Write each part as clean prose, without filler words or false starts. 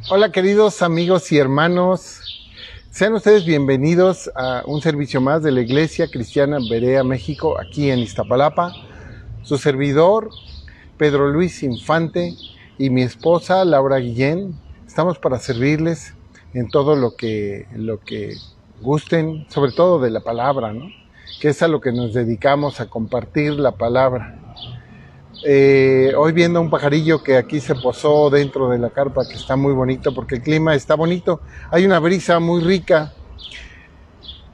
Hola queridos amigos y hermanos, sean ustedes bienvenidos a un servicio más de la Iglesia Cristiana Berea México, aquí en Iztapalapa. Su servidor, Pedro Luis Infante, y mi esposa, Laura Guillén, estamos para servirles en todo lo que gusten, sobre todo de la palabra, ¿no? Que es a lo que nos dedicamos, a compartir la palabra. Hoy viendo un pajarillo que aquí se posó dentro de la carpa, que está muy bonito porque el clima está bonito, hay una brisa muy rica.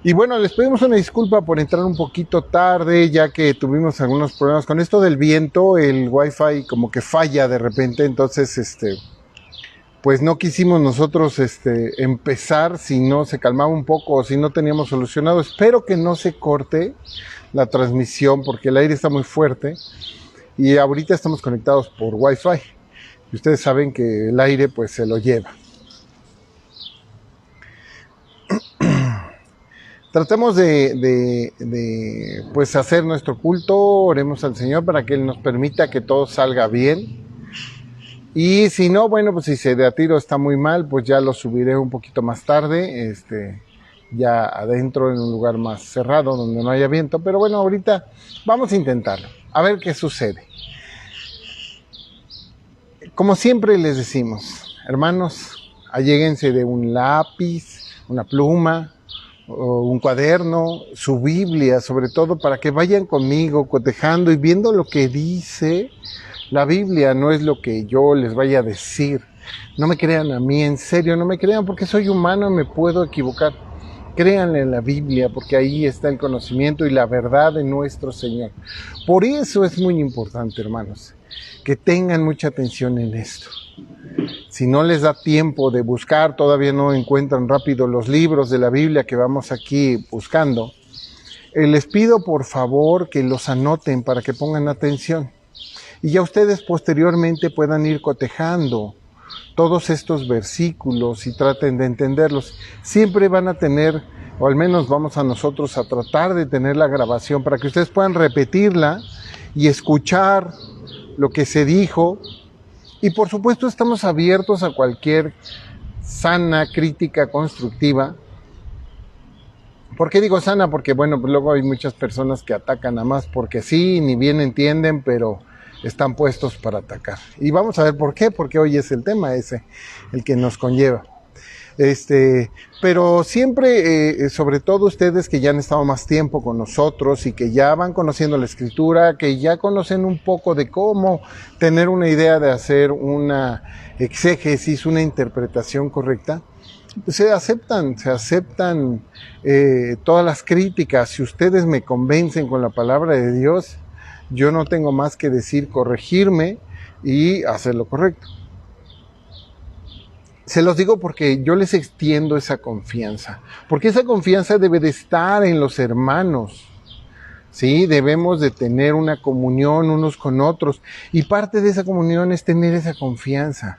Y bueno, les pedimos una disculpa por entrar un poquito tarde, ya que tuvimos algunos problemas con esto del viento. El wifi como que falla de repente, entonces pues no quisimos nosotros empezar si no se calmaba un poco o si no teníamos solucionado. Espero que no se corte la transmisión porque el aire está muy fuerte. Y ahorita estamos conectados por Wi-Fi. Y ustedes saben que el aire pues se lo lleva. Tratemos de pues hacer nuestro culto. Oremos al Señor para que Él nos permita que todo salga bien. Y si no, bueno, pues si se de a tiro está muy mal, pues ya lo subiré un poquito más tarde. Ya adentro en un lugar más cerrado donde no haya viento. Pero bueno, ahorita vamos a intentarlo. A ver qué sucede. Como siempre les decimos, hermanos, alléguense de un lápiz, una pluma, o un cuaderno, su Biblia, sobre todo, para que vayan conmigo cotejando y viendo lo que dice la Biblia. No es lo que yo les vaya a decir. No me crean a mí, en serio, no me crean porque soy humano y me puedo equivocar. Créanle en la Biblia porque ahí está el conocimiento y la verdad de nuestro Señor. Por eso es muy importante, hermanos, que tengan mucha atención en esto. Si no les da tiempo de buscar, todavía no encuentran rápido los libros de la Biblia que vamos aquí buscando, les pido por favor que los anoten para que pongan atención. Y ya ustedes posteriormente puedan ir cotejando todos estos versículos y traten de entenderlos. Siempre van a tener, o al menos vamos a nosotros a tratar de tener la grabación para que ustedes puedan repetirla y escuchar lo que se dijo. Y por supuesto estamos abiertos a cualquier sana crítica constructiva. ¿Por qué digo sana? Porque bueno, pues luego hay muchas personas que atacan nada más porque sí, ni bien entienden, pero están puestos para atacar. Y vamos a ver por qué, porque hoy es el tema ese, el que nos conlleva. Pero siempre, sobre todo ustedes que ya han estado más tiempo con nosotros y que ya van conociendo la Escritura, que ya conocen un poco de cómo tener una idea de hacer una exégesis, una interpretación correcta, pues se aceptan todas las críticas. Si ustedes me convencen con la palabra de Dios, yo no tengo más que decir corregirme y hacer lo correcto. Se los digo porque yo les extiendo esa confianza, porque esa confianza debe de estar en los hermanos, ¿sí? Debemos de tener una comunión unos con otros, y parte de esa comunión es tener esa confianza.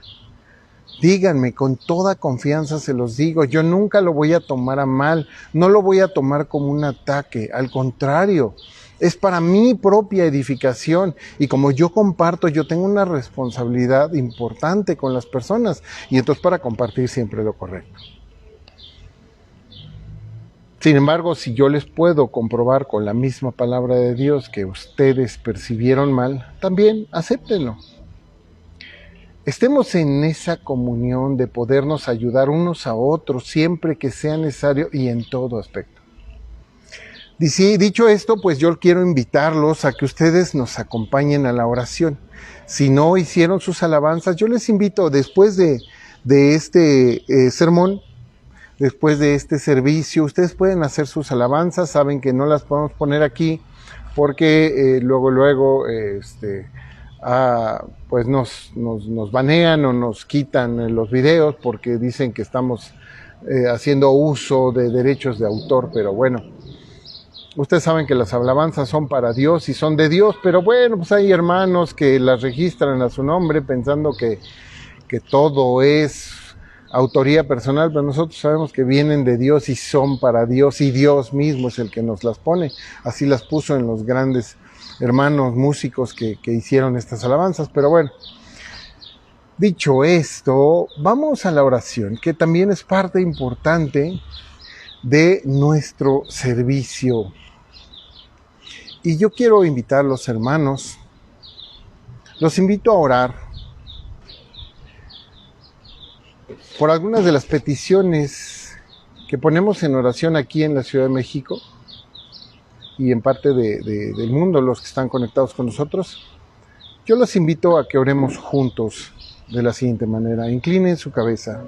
Díganme, con toda confianza se los digo, yo nunca lo voy a tomar a mal, no lo voy a tomar como un ataque, al contrario, es para mi propia edificación, y como yo comparto, yo tengo una responsabilidad importante con las personas, y entonces para compartir siempre lo correcto. Sin embargo, si yo les puedo comprobar con la misma palabra de Dios que ustedes percibieron mal, también acéptenlo. Estemos en esa comunión de podernos ayudar unos a otros siempre que sea necesario y en todo aspecto. Dicho esto, pues yo quiero invitarlos a que ustedes nos acompañen a la oración. Si no hicieron sus alabanzas, yo les invito después de este sermón, después de este servicio, ustedes pueden hacer sus alabanzas. Saben que no las podemos poner aquí porque luego pues nos banean o nos quitan los videos porque dicen que estamos haciendo uso de derechos de autor, pero bueno, ustedes saben que las alabanzas son para Dios y son de Dios, pero bueno, pues hay hermanos que las registran a su nombre pensando que todo es autoría personal, pero nosotros sabemos que vienen de Dios y son para Dios, y Dios mismo es el que nos las pone. Así las puso en los grandes hermanos músicos que hicieron estas alabanzas. Pero bueno, Dicho esto, vamos a la oración, que también es parte importante de nuestro servicio. Y yo quiero invitar a los hermanos, los invito a orar por algunas de las peticiones que ponemos en oración aquí en la Ciudad de México y en parte del mundo, los que están conectados con nosotros. Yo los invito a que oremos juntos de la siguiente manera. Inclinen su cabeza.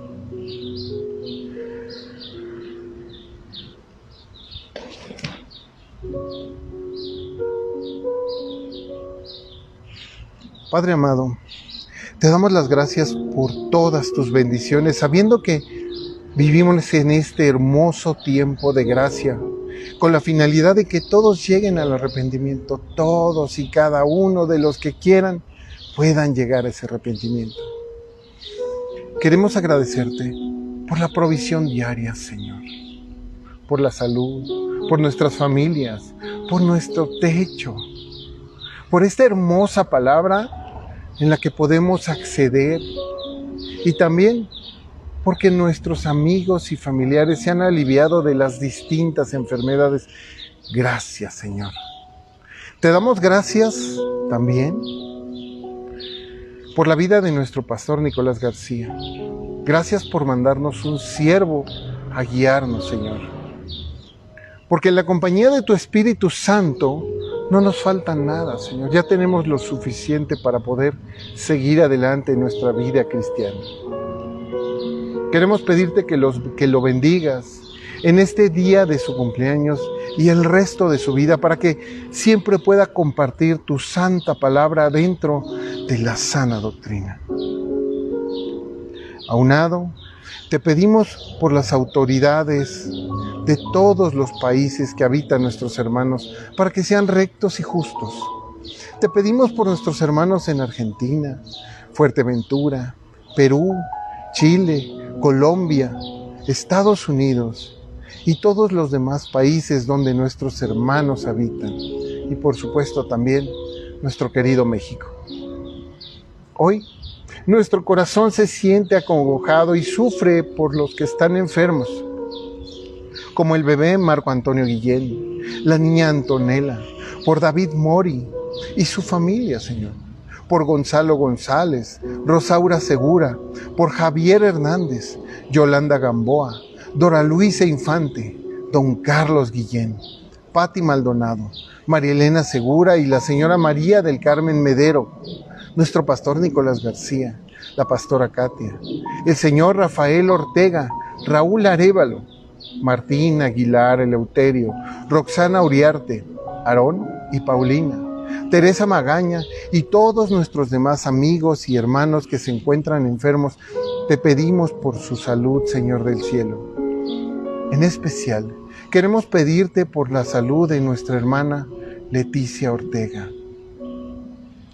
Padre amado, te damos las gracias por todas tus bendiciones, sabiendo que vivimos en este hermoso tiempo de gracia, con la finalidad de que todos lleguen al arrepentimiento, todos y cada uno de los que quieran puedan llegar a ese arrepentimiento. Queremos agradecerte por la provisión diaria, Señor, por la salud, por nuestras familias, por nuestro techo, por esta hermosa palabra en la que podemos acceder, y también porque nuestros amigos y familiares se han aliviado de las distintas enfermedades. Gracias, Señor. Te damos gracias también por la vida de nuestro pastor Nicolás García. Gracias por mandarnos un siervo a guiarnos, Señor. Porque en la compañía de tu Espíritu Santo no nos falta nada, Señor. Ya tenemos lo suficiente para poder seguir adelante en nuestra vida cristiana. Queremos pedirte que lo bendigas en este día de su cumpleaños y el resto de su vida, para que siempre pueda compartir tu santa palabra dentro de la sana doctrina. Aunado, te pedimos por las autoridades de todos los países que habitan nuestros hermanos, para que sean rectos y justos. Te pedimos por nuestros hermanos en Argentina, Fuerteventura, Perú, Chile, Colombia, Estados Unidos y todos los demás países donde nuestros hermanos habitan. Y por supuesto también nuestro querido México. Hoy nuestro corazón se siente acongojado y sufre por los que están enfermos, como el bebé Marco Antonio Guillén, la niña Antonella, por David Mori y su familia, Señor, por Gonzalo González, Rosaura Segura, por Javier Hernández, Yolanda Gamboa, Dora Luisa Infante, Don Carlos Guillén, Pati Maldonado, María Elena Segura y la señora María del Carmen Medero, nuestro pastor Nicolás García, la pastora Katia, el señor Rafael Ortega, Raúl Arévalo, Martín Aguilar Eleuterio, Roxana Uriarte, Aarón y Paulina, Teresa Magaña y todos nuestros demás amigos y hermanos que se encuentran enfermos. Te pedimos por su salud, Señor del cielo. En especial, queremos pedirte por la salud de nuestra hermana Leticia Ortega.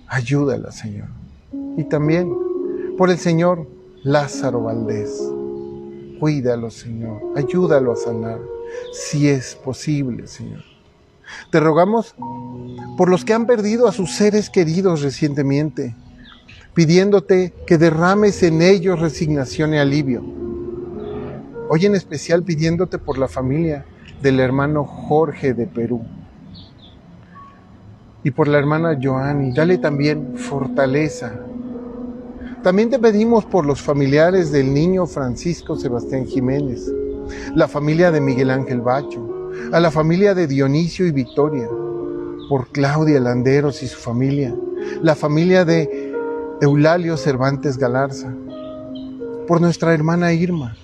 Ayúdala, Señor. Y también por el señor Lázaro Valdés. Cuídalo, Señor. Ayúdalo a sanar, si es posible, Señor. Te rogamos por los que han perdido a sus seres queridos recientemente, pidiéndote que derrames en ellos resignación y alivio. Hoy en especial pidiéndote por la familia del hermano Jorge de Perú y por la hermana Joanny. Dale también fortaleza. También te pedimos por los familiares del niño Francisco Sebastián Jiménez, la familia de Miguel Ángel Bacho, a la familia de Dionisio y Victoria, por Claudia Landeros y su familia, la familia de Eulalio Cervantes Galarza, por nuestra hermana Irma,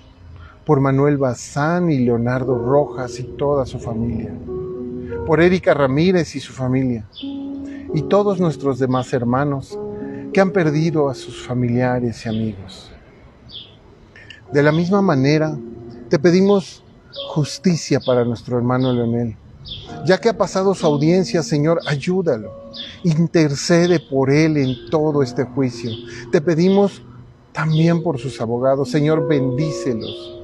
por Manuel Bazán y Leonardo Rojas y toda su familia, por Erika Ramírez y su familia, y todos nuestros demás hermanos que han perdido a sus familiares y amigos. De la misma manera, te pedimos justicia para nuestro hermano Leonel. Ya que ha pasado su audiencia, Señor, ayúdalo. Intercede por él en todo este juicio. Te pedimos también por sus abogados. Señor, bendícelos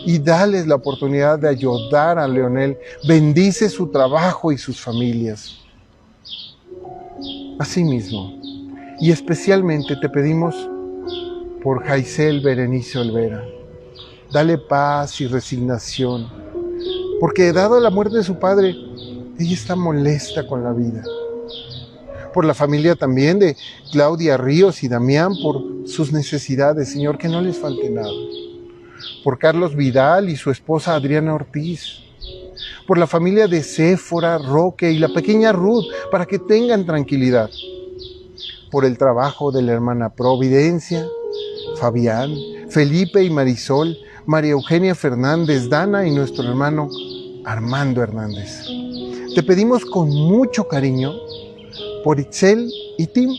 y dales la oportunidad de ayudar a Leonel. Bendice su trabajo y sus familias. Asimismo, y especialmente te pedimos por Jaisel Berenice Olvera. Dale paz y resignación, porque dado la muerte de su padre, ella está molesta con la vida. Por la familia también de Claudia Ríos y Damián, por sus necesidades, Señor, que no les falte nada. Por Carlos Vidal y su esposa Adriana Ortiz. Por la familia de Séfora, Roque y la pequeña Ruth, para que tengan tranquilidad. Por el trabajo de la hermana Providencia, Fabián, Felipe y Marisol, María Eugenia Fernández, Dana y nuestro hermano Armando Hernández. Te pedimos con mucho cariño por Itzel y Tim,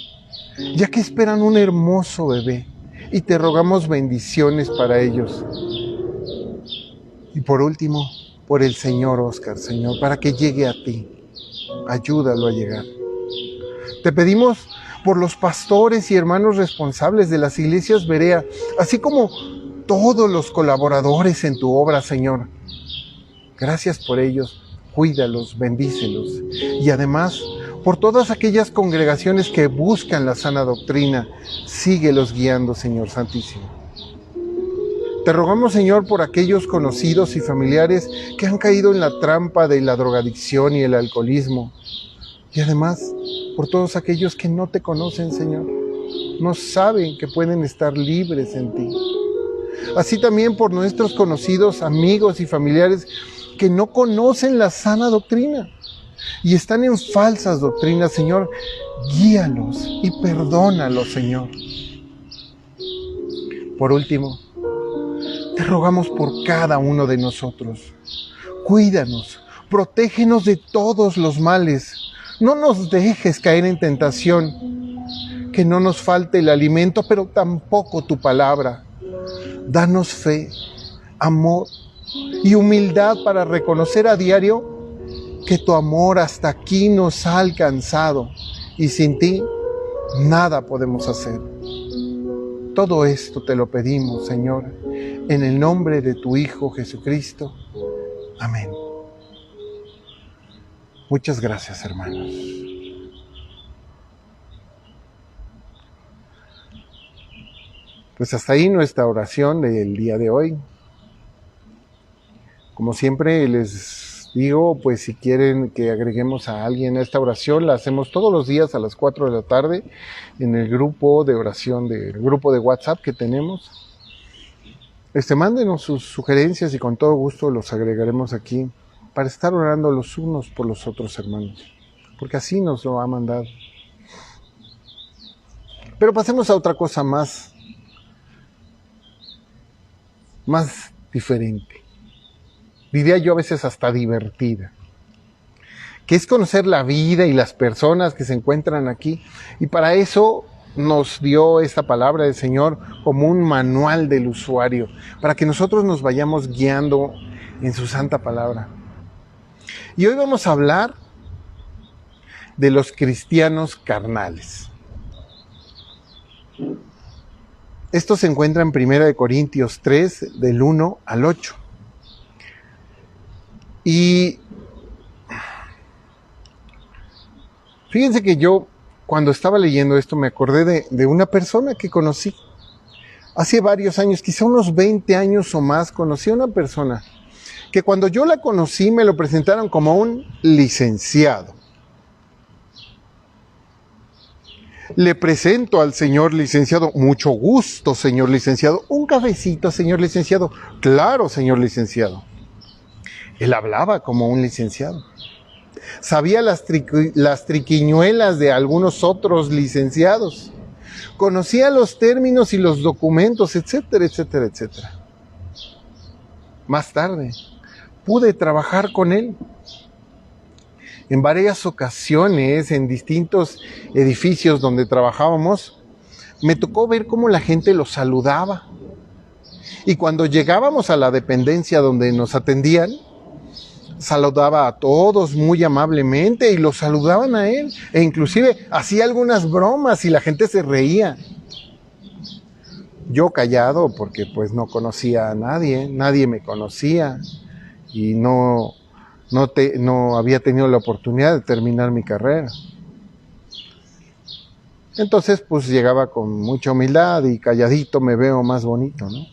ya que esperan un hermoso bebé, y te rogamos bendiciones para ellos. Y por último, por el señor Oscar, Señor, para que llegue a ti. Ayúdalo a llegar. Te pedimos por los pastores y hermanos responsables de las iglesias Berea, así como todos los colaboradores en tu obra, Señor. Gracias por ellos, cuídalos, bendícelos. Y además, por todas aquellas congregaciones que buscan la sana doctrina, síguelos guiando, Señor Santísimo. Te rogamos, Señor, por aquellos conocidos y familiares que han caído en la trampa de la drogadicción y el alcoholismo. Y además, por todos aquellos que no te conocen, Señor, no saben que pueden estar libres en ti. Así también por nuestros conocidos, amigos y familiares que no conocen la sana doctrina y están en falsas doctrinas, Señor, guíalos y perdónalos, Señor. Por último, te rogamos por cada uno de nosotros. Cuídanos, protégenos de todos los males. No nos dejes caer en tentación, que no nos falte el alimento, pero tampoco tu palabra. Danos fe, amor y humildad para reconocer a diario que tu amor hasta aquí nos ha alcanzado y sin ti nada podemos hacer. Todo esto te lo pedimos, Señor, en el nombre de tu Hijo Jesucristo. Amén. Muchas gracias, hermanos. Pues hasta ahí nuestra oración del día de hoy. Como siempre les digo, pues si quieren que agreguemos a alguien a esta oración, la hacemos todos los días a las 4 de la tarde en el grupo de oración, del grupo de WhatsApp que tenemos. Mándenos sus sugerencias y con todo gusto los agregaremos aquí para estar orando los unos por los otros, hermanos, porque así nos lo ha mandado. Pero pasemos a otra cosa más diferente. Diría yo a veces hasta divertida, que es conocer la vida y las personas que se encuentran aquí. Y para eso nos dio esta palabra del Señor como un manual del usuario, para que nosotros nos vayamos guiando en su santa palabra. Y hoy vamos a hablar de los cristianos carnales. Esto se encuentra en 1 Corintios 3, del 1 al 8. Y fíjense que yo, cuando estaba leyendo esto, me acordé de una persona que conocí. Hace varios años, quizá unos 20 años o más, conocí a una persona que cuando yo la conocí me lo presentaron como un licenciado. Le presento al señor licenciado. Mucho gusto, señor licenciado. Un cafecito, señor licenciado. Claro, señor licenciado. Él hablaba como un licenciado. Sabía las triquiñuelas de algunos otros licenciados. Conocía los términos y los documentos, etcétera, etcétera, etcétera. Más tarde, pude trabajar con él. En varias ocasiones, en distintos edificios donde trabajábamos, me tocó ver cómo la gente lo saludaba. Y cuando llegábamos a la dependencia donde nos atendían, saludaba a todos muy amablemente y lo saludaban a él. E inclusive hacía algunas bromas y la gente se reía. Yo callado porque pues no conocía a nadie, nadie me conocía y no había tenido la oportunidad de terminar mi carrera. Entonces, pues llegaba con mucha humildad y calladito me veo más bonito, ¿no?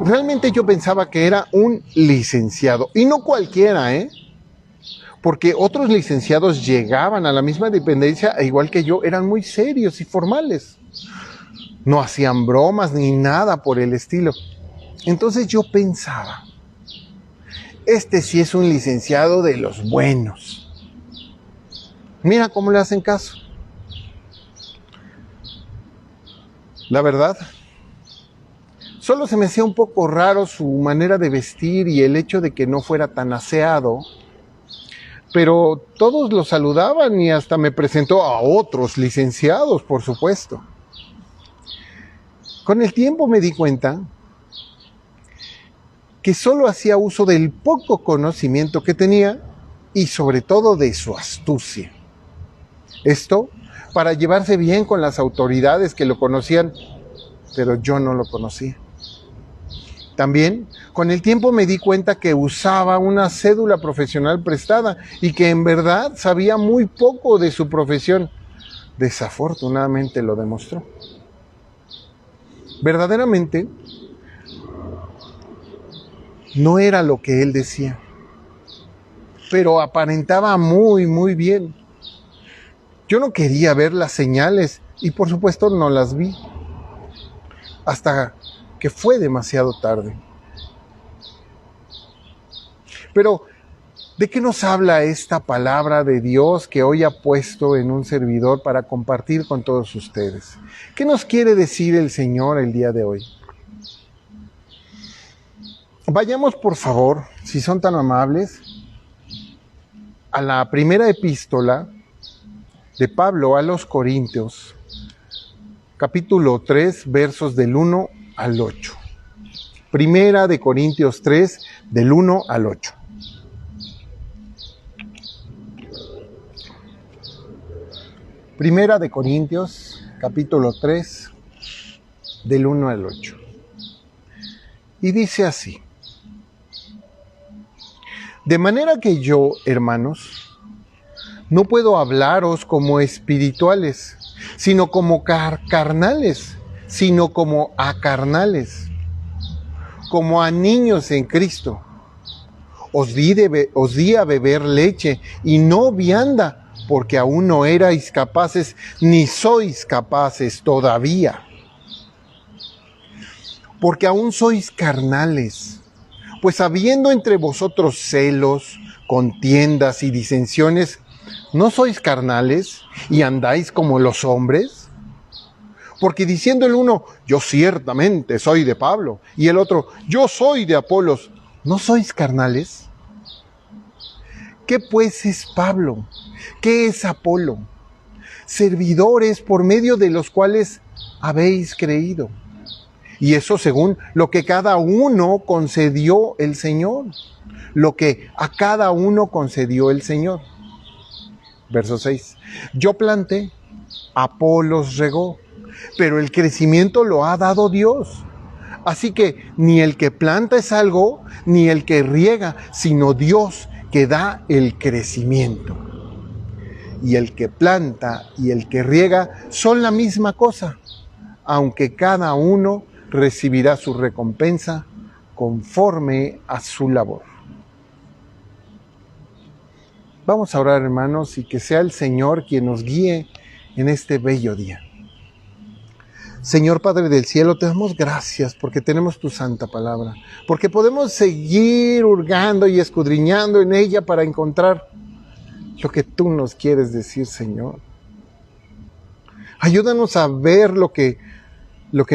Realmente yo pensaba que era un licenciado, y no cualquiera, porque otros licenciados llegaban a la misma dependencia, igual que yo, eran muy serios y formales. No hacían bromas ni nada por el estilo. Entonces yo pensaba, este sí es un licenciado de los buenos. Mira cómo le hacen caso. La verdad, solo se me hacía un poco raro su manera de vestir y el hecho de que no fuera tan aseado, pero todos lo saludaban y hasta me presentó a otros licenciados, por supuesto. Con el tiempo me di cuenta que solo hacía uso del poco conocimiento que tenía y sobre todo de su astucia. Esto para llevarse bien con las autoridades que lo conocían, pero yo no lo conocía. También, con el tiempo me di cuenta que usaba una cédula profesional prestada y que en verdad sabía muy poco de su profesión. Desafortunadamente lo demostró. Verdaderamente, no era lo que él decía, pero aparentaba muy bien. Yo no quería ver las señales y por supuesto no las vi, hasta que fue demasiado tarde. Pero, ¿de qué nos habla esta palabra de Dios que hoy ha puesto en un servidor para compartir con todos ustedes? ¿Qué nos quiere decir el Señor el día de hoy? Vayamos, por favor, si son tan amables, a la primera epístola de Pablo a los Corintios, capítulo 3, versos del 1 al 8. Primera de Corintios 3, del 1 al 8. Primera de Corintios, capítulo 3, del 1 al 8. Y dice así: de manera que yo, hermanos, no puedo hablaros como espirituales, sino como carnales, sino como a carnales, como a niños en Cristo. Os di a beber leche y no vianda, porque aún no erais capaces, ni sois capaces todavía. Porque aún sois carnales, pues habiendo entre vosotros celos, contiendas y disensiones, ¿no sois carnales y andáis como los hombres? Porque diciendo el uno, yo ciertamente soy de Pablo, y el otro, yo soy de Apolos, ¿no sois carnales? ¿Qué pues es Pablo? ¿Qué es Apolo? Servidores por medio de los cuales habéis creído. Y eso según lo que cada uno concedió el Señor. Lo que a cada uno concedió el Señor. Verso 6. Yo planté, Apolos regó, pero el crecimiento lo ha dado Dios. Así que ni el que planta es algo, ni el que riega, sino Dios que da el crecimiento. Y el que planta y el que riega son la misma cosa, aunque cada uno recibirá su recompensa conforme a su labor. Vamos a orar, hermanos, y que sea el Señor quien nos guíe en este bello día. Señor Padre del cielo, te damos gracias porque tenemos tu santa palabra, porque podemos seguir hurgando y escudriñando en ella para encontrar lo que tú nos quieres decir, Señor. Ayúdanos a ver lo que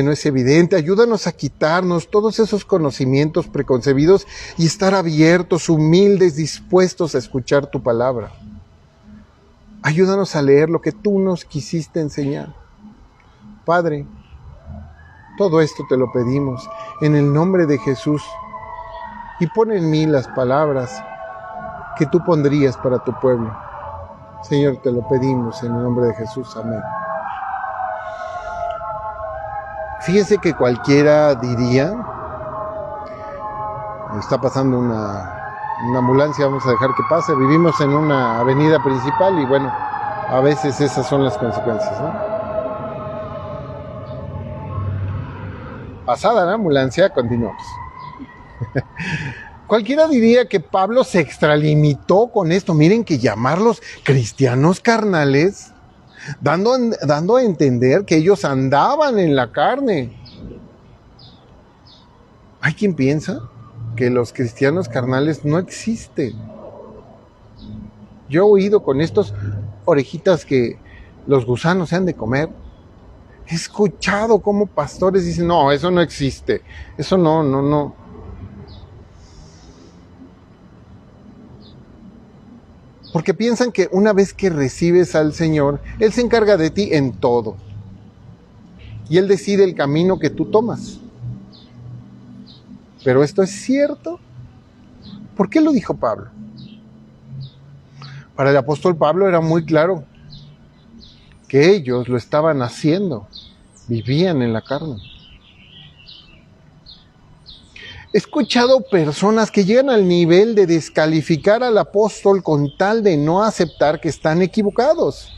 no es evidente, ayúdanos a quitarnos todos esos conocimientos preconcebidos y estar abiertos, humildes, dispuestos a escuchar tu palabra. Ayúdanos a leer lo que tú nos quisiste enseñar. Padre, todo esto te lo pedimos en el nombre de Jesús, y pon en mí las palabras que tú pondrías para tu pueblo. Señor, te lo pedimos en el nombre de Jesús. Amén. Fíjese que cualquiera diría, está pasando una ambulancia, vamos a dejar que pase, vivimos en una avenida principal y bueno, A veces esas son las consecuencias, ¿no? Pasada la ambulancia, continuamos. Cualquiera diría que Pablo se extralimitó con esto. Miren que llamarlos cristianos carnales, dando a entender que ellos andaban en la carne. Hay quien piensa que los cristianos carnales no existen. Yo he oído con estos orejitas que los gusanos se han de comer. He escuchado cómo pastores dicen, no, eso no existe. Eso no. Porque piensan que una vez que recibes al Señor, Él se encarga de ti en todo. Y Él decide el camino que tú tomas. ¿Pero esto es cierto? ¿Por qué lo dijo Pablo? Para el apóstol Pablo era muy claro que ellos lo estaban haciendo, vivían en la carne. He escuchado personas que llegan al nivel de descalificar al apóstol con tal de no aceptar que están equivocados.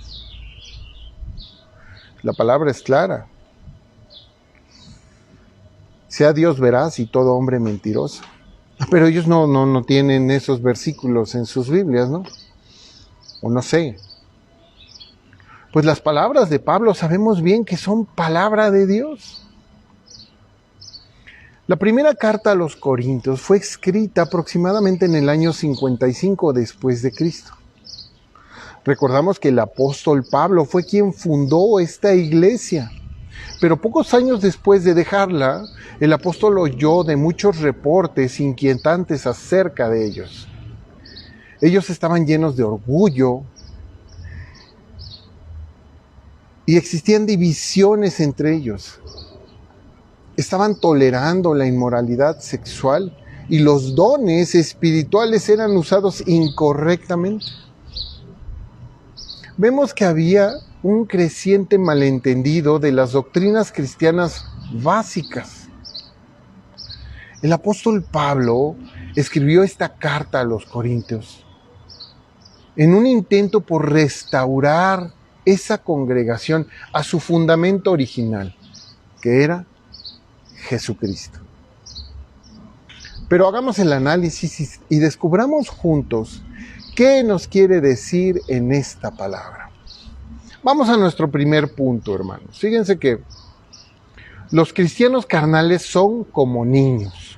La palabra es clara. Sea Dios veraz y todo hombre mentiroso. Pero ellos no tienen esos versículos en sus Biblias, ¿no? O no sé. Pues las palabras de Pablo sabemos bien que son palabra de Dios. La primera carta a los Corintios fue escrita aproximadamente en el año 55 después de Cristo. Recordamos que el apóstol Pablo fue quien fundó esta iglesia. Pero pocos años después de dejarla, el apóstol oyó de muchos reportes inquietantes acerca de ellos. Ellos estaban llenos de orgullo y existían divisiones entre ellos. Estaban tolerando la inmoralidad sexual y los dones espirituales eran usados incorrectamente. Vemos que había un creciente malentendido de las doctrinas cristianas básicas. El apóstol Pablo escribió esta carta a los Corintios en un intento por restaurar esa congregación a su fundamento original, que era Jesucristo. Pero hagamos el análisis y descubramos juntos qué nos quiere decir en esta palabra. Vamos a nuestro primer punto, hermanos. Fíjense que los cristianos carnales son como niños.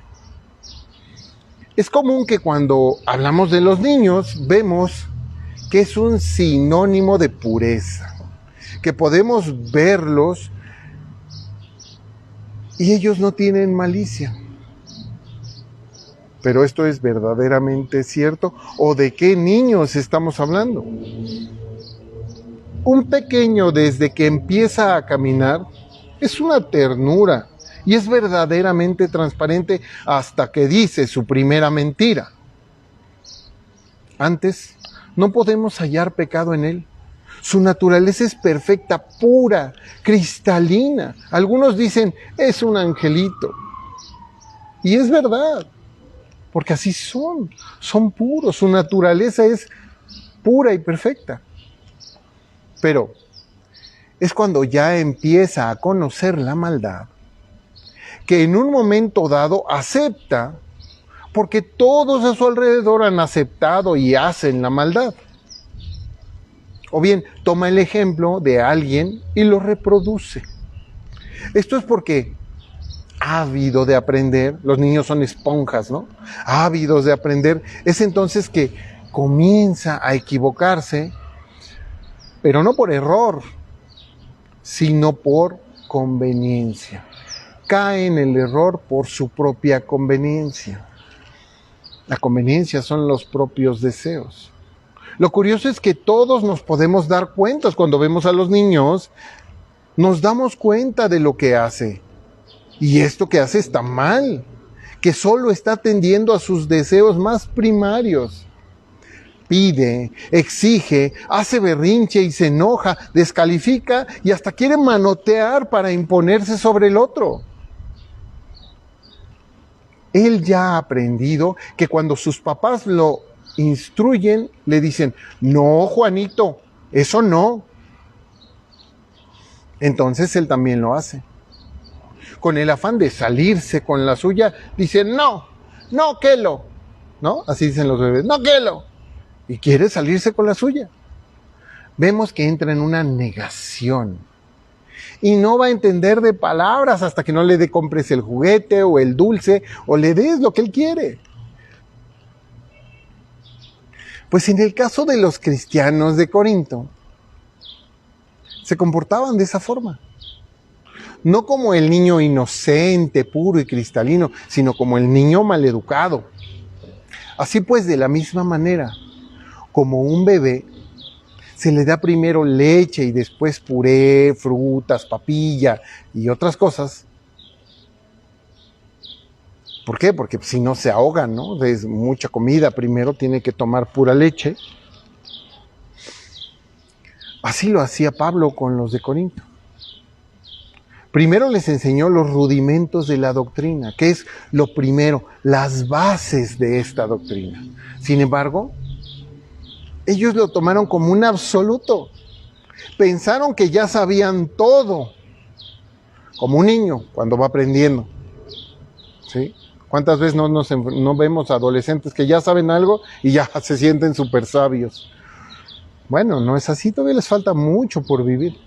Es común que cuando hablamos de los niños, vemos que es un sinónimo de pureza, que podemos verlos y ellos no tienen malicia. ¿Pero esto es verdaderamente cierto? ¿O de qué niños estamos hablando? Un pequeño, desde que empieza a caminar, es una ternura y es verdaderamente transparente hasta que dice su primera mentira. Antes, no podemos hallar pecado en él. Su naturaleza es perfecta, pura, cristalina. Algunos dicen, es un angelito. Y es verdad, porque así son puros. Su naturaleza es pura y perfecta. Pero es cuando ya empieza a conocer la maldad, que en un momento dado acepta, porque todos a su alrededor han aceptado y hacen la maldad. O bien, toma el ejemplo de alguien y lo reproduce. Esto es porque ávido de aprender, los niños son esponjas, ¿no? Ávidos de aprender, es entonces que comienza a equivocarse, pero no por error, sino por conveniencia. Cae en el error por su propia conveniencia. La conveniencia son los propios deseos. Lo curioso es que todos nos podemos dar cuenta cuando vemos a los niños, nos damos cuenta de lo que hace. Y esto que hace está mal, que solo está atendiendo a sus deseos más primarios. Pide, exige, hace berrinche y se enoja, descalifica y hasta quiere manotear para imponerse sobre el otro. Él ya ha aprendido que cuando sus papás lo instruyen, le dicen, no, Juanito, eso no. Entonces él también lo hace. Con el afán de salirse con la suya, dice, no, quelo, ¿no? Así dicen los bebés, no, quelo. Y quiere salirse con la suya. Vemos que entra en una negación. Y no va a entender de palabras hasta que no le compres el juguete o el dulce o le des lo que él quiere. Pues en el caso de los cristianos de Corinto, se comportaban de esa forma. No como el niño inocente, puro y cristalino, sino como el niño maleducado. Así pues, de la misma manera, como un bebé, se le da primero leche y después puré, frutas, papilla y otras cosas. ¿Por qué? Porque si no se ahogan, ¿no? Es mucha comida, primero tiene que tomar pura leche. Así lo hacía Pablo con los de Corinto. Primero les enseñó los rudimentos de la doctrina, que es lo primero, las bases de esta doctrina. Sin embargo, ellos lo tomaron como un absoluto. Pensaron que ya sabían todo, como un niño cuando va aprendiendo. ¿Sí? ¿Cuántas veces no vemos adolescentes que ya saben algo y ya se sienten súper sabios? Bueno, no es así, todavía les falta mucho por vivir.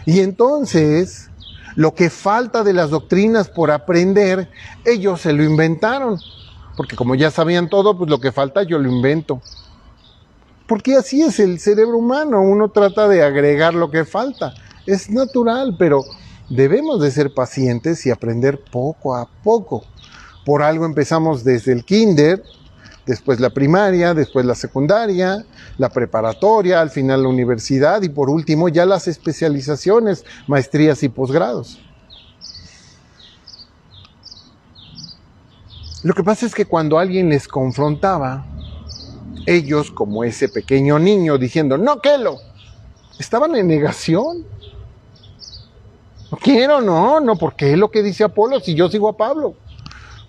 Y entonces, lo que falta de las doctrinas por aprender, ellos se lo inventaron. Porque como ya sabían todo, pues lo que falta yo lo invento. Porque así es el cerebro humano, uno trata de agregar lo que falta. Es natural, pero debemos de ser pacientes y aprender poco a poco. Por algo empezamos desde el kinder, después la primaria, después la secundaria, la preparatoria, al final la universidad y por último ya las especializaciones, maestrías y posgrados. Lo que pasa es que cuando alguien les confrontaba, ellos, como ese pequeño niño diciendo, no, quelo, estaban en negación. No quiero, no, porque es lo que dice Apolo si yo sigo a Pablo.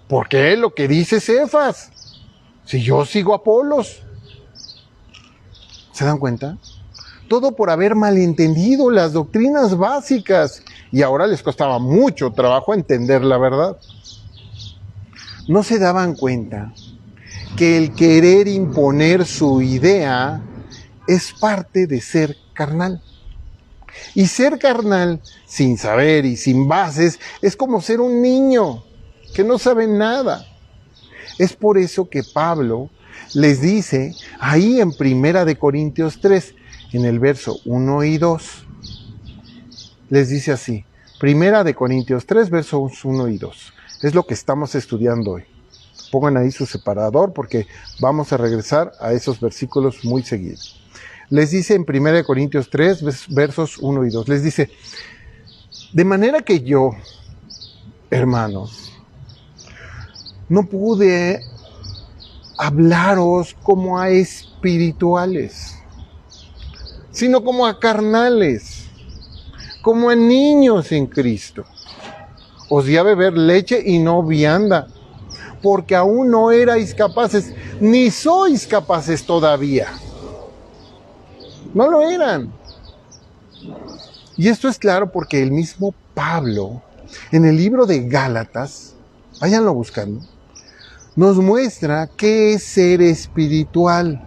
¿Por qué lo que dice Cefas? Si yo sigo a Apolos. ¿Se dan cuenta? Todo por haber malentendido las doctrinas básicas. Y ahora les costaba mucho trabajo entender la verdad. No se daban cuenta que el querer imponer su idea es parte de ser carnal. Y ser carnal, sin saber y sin bases, es como ser un niño que no sabe nada. Es por eso que Pablo les dice, ahí en 1 Corintios 3, en el verso 1 y 2, les dice así, 1 Corintios 3, versos 1 y 2. Es lo que estamos estudiando hoy. Pongan ahí su separador porque vamos a regresar a esos versículos muy seguidos. Les dice en 1 Corintios 3, versos 1 y 2, les dice, de manera que yo, hermanos, no pude hablaros como a espirituales, sino como a carnales, como a niños en Cristo. Os di a beber leche y no vianda, porque aún no erais capaces, ni sois capaces todavía. No lo eran. Y esto es claro porque el mismo Pablo, en el libro de Gálatas, váyanlo buscando, nos muestra qué es ser espiritual.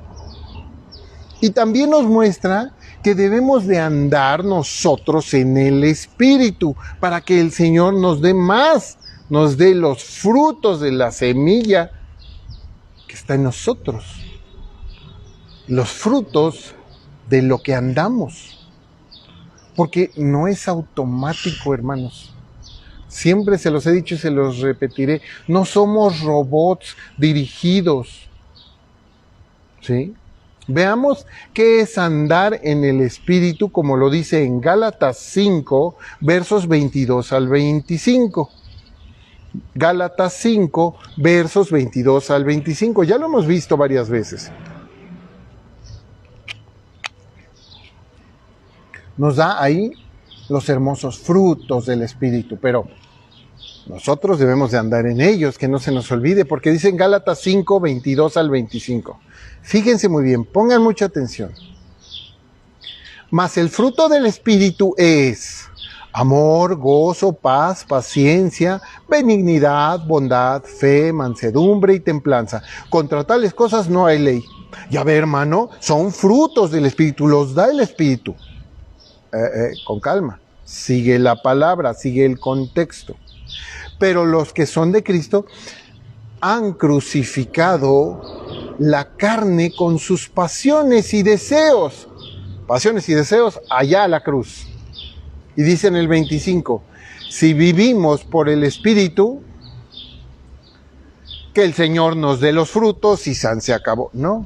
Y también nos muestra que debemos de andar nosotros en el Espíritu para que el Señor nos dé más, nos dé los frutos de la semilla que está en nosotros. Los frutos de lo que andamos. Porque no es automático, hermanos. Siempre se los he dicho y se los repetiré. No somos robots dirigidos. ¿Sí? Veamos qué es andar en el Espíritu, como lo dice en Gálatas 5, versos 22 al 25. Gálatas 5, versos 22 al 25. Ya lo hemos visto varias veces. Nos da ahí los hermosos frutos del Espíritu, pero nosotros debemos de andar en ellos, que no se nos olvide, porque dice en Gálatas 5, 22 al 25. Fíjense muy bien, pongan mucha atención. Mas el fruto del Espíritu es amor, gozo, paz, paciencia, benignidad, bondad, fe, mansedumbre y templanza. Contra tales cosas no hay ley. Ya ve, hermano, son frutos del Espíritu, los da el Espíritu. Con calma, sigue la palabra, sigue el contexto. Pero los que son de Cristo han crucificado la carne con sus pasiones y deseos. Pasiones y deseos allá a la cruz. Y dice en el 25, si vivimos por el Espíritu, que el Señor nos dé los frutos y se acabó. No,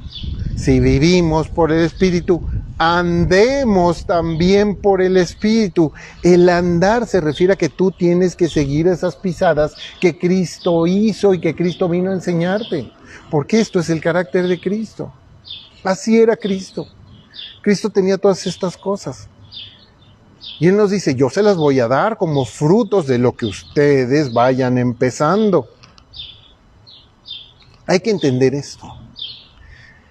si vivimos por el Espíritu, andemos también por el Espíritu. El andar se refiere a que tú tienes que seguir esas pisadas que Cristo hizo y que Cristo vino a enseñarte. Porque esto es el carácter de Cristo. Así era Cristo. Cristo tenía todas estas cosas. Y Él nos dice, yo se las voy a dar como frutos de lo que ustedes vayan empezando. Hay que entender esto.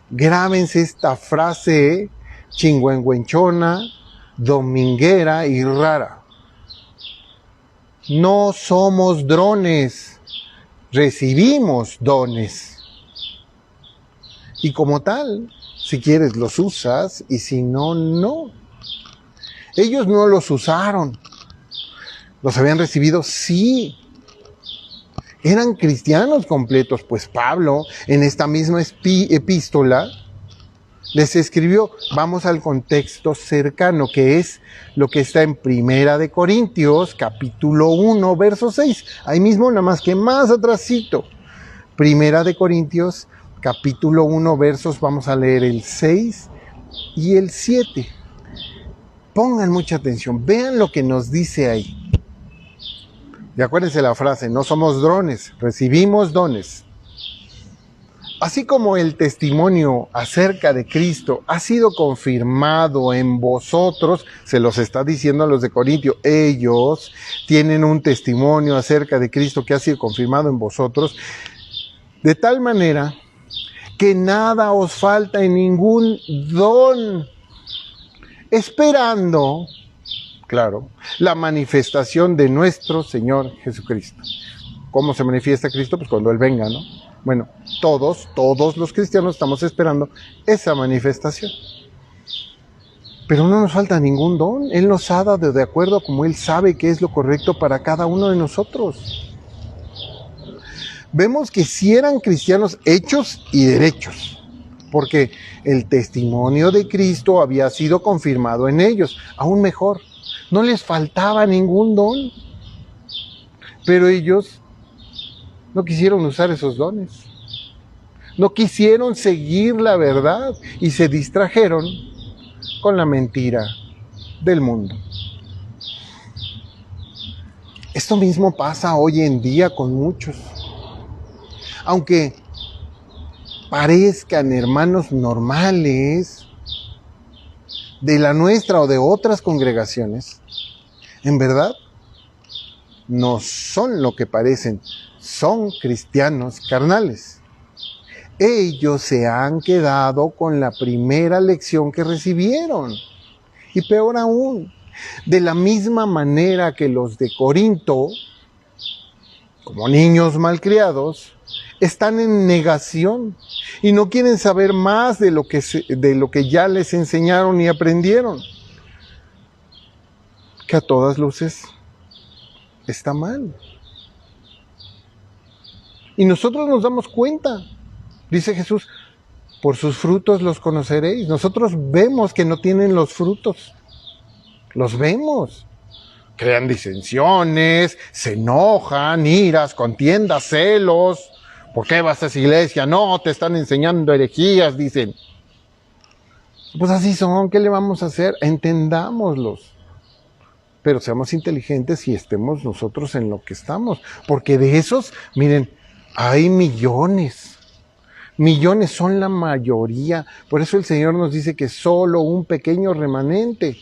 Grábense esta frase chingüengüenchona, dominguera y rara. No somos drones, recibimos dones. Y como tal, si quieres los usas y si no, no. Ellos no los usaron. ¿Los habían recibido? Sí. Eran cristianos completos, pues Pablo en esta misma epístola les escribió, vamos al contexto cercano, que es lo que está en Primera de Corintios, capítulo 1, verso 6. Ahí mismo, nada más que más atrasito. Primera de Corintios, capítulo 1, versos, vamos a leer el 6 y el 7. Pongan mucha atención, vean lo que nos dice ahí. Y acuérdense la frase, no somos drones, recibimos dones. Así como el testimonio acerca de Cristo ha sido confirmado en vosotros, se los está diciendo a los de Corintio, ellos tienen un testimonio acerca de Cristo que ha sido confirmado en vosotros, de tal manera que nada os falta en ningún don, esperando, claro, la manifestación de nuestro Señor Jesucristo. ¿Cómo se manifiesta Cristo? Pues cuando Él venga, ¿no? Bueno, todos los cristianos estamos esperando esa manifestación. Pero no nos falta ningún don. Él nos ha dado de acuerdo a como Él sabe que es lo correcto para cada uno de nosotros. Vemos que sí eran cristianos hechos y derechos, porque el testimonio de Cristo había sido confirmado en ellos. Aún mejor, no les faltaba ningún don, pero ellos no quisieron usar esos dones. No quisieron seguir la verdad y se distrajeron con la mentira del mundo. Esto mismo pasa hoy en día con muchos. Aunque parezcan hermanos normales de la nuestra o de otras congregaciones, en verdad no son lo que parecen, son cristianos carnales. Ellos se han quedado con la primera lección que recibieron. Y peor aún, de la misma manera que los de Corinto, como niños malcriados, están en negación y no quieren saber más de lo que ya les enseñaron y aprendieron. Que a todas luces está mal. Y nosotros nos damos cuenta. Dice Jesús, por sus frutos los conoceréis. Nosotros vemos que no tienen los frutos. Los vemos. Crean disensiones, se enojan, iras, contiendas, celos. ¿Por qué vas a esa iglesia? No, te están enseñando herejías, dicen. Pues así son, ¿qué le vamos a hacer? Entendámoslos. Pero seamos inteligentes y estemos nosotros en lo que estamos. Porque de esos, miren, hay millones. Millones son la mayoría. Por eso el Señor nos dice que solo un pequeño remanente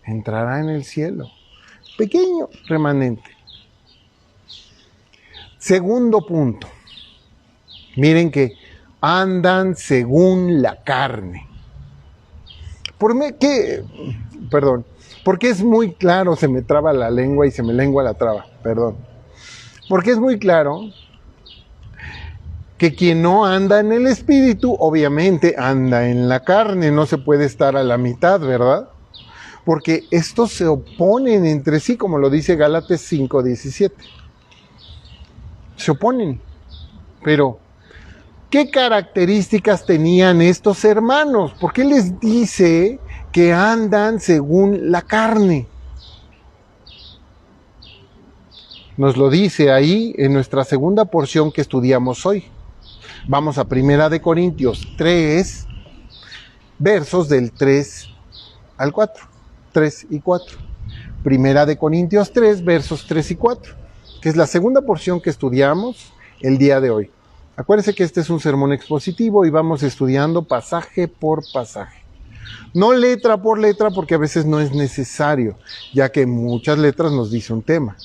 entrará en el cielo. Pequeño remanente. Segundo punto. Miren que andan según la carne. perdón, porque es muy claro, se me traba la lengua y se me lengua la traba, perdón. Porque es muy claro que quien no anda en el espíritu, obviamente anda en la carne, no se puede estar a la mitad, ¿verdad? Porque estos se oponen entre sí, como lo dice Gálatas 5:17. Se oponen. Pero, ¿qué características tenían estos hermanos? ¿Por qué les dice que andan según la carne? Nos lo dice ahí en nuestra segunda porción que estudiamos hoy. Vamos a 1 Corintios 3, versos del 3 al 4. 3 y 4. 1 Corintios 3, versos 3 y 4, que es la segunda porción que estudiamos el día de hoy. Acuérdense que este es un sermón expositivo y vamos estudiando pasaje por pasaje. No letra por letra, porque a veces no es necesario, ya que muchas letras nos dice un tema.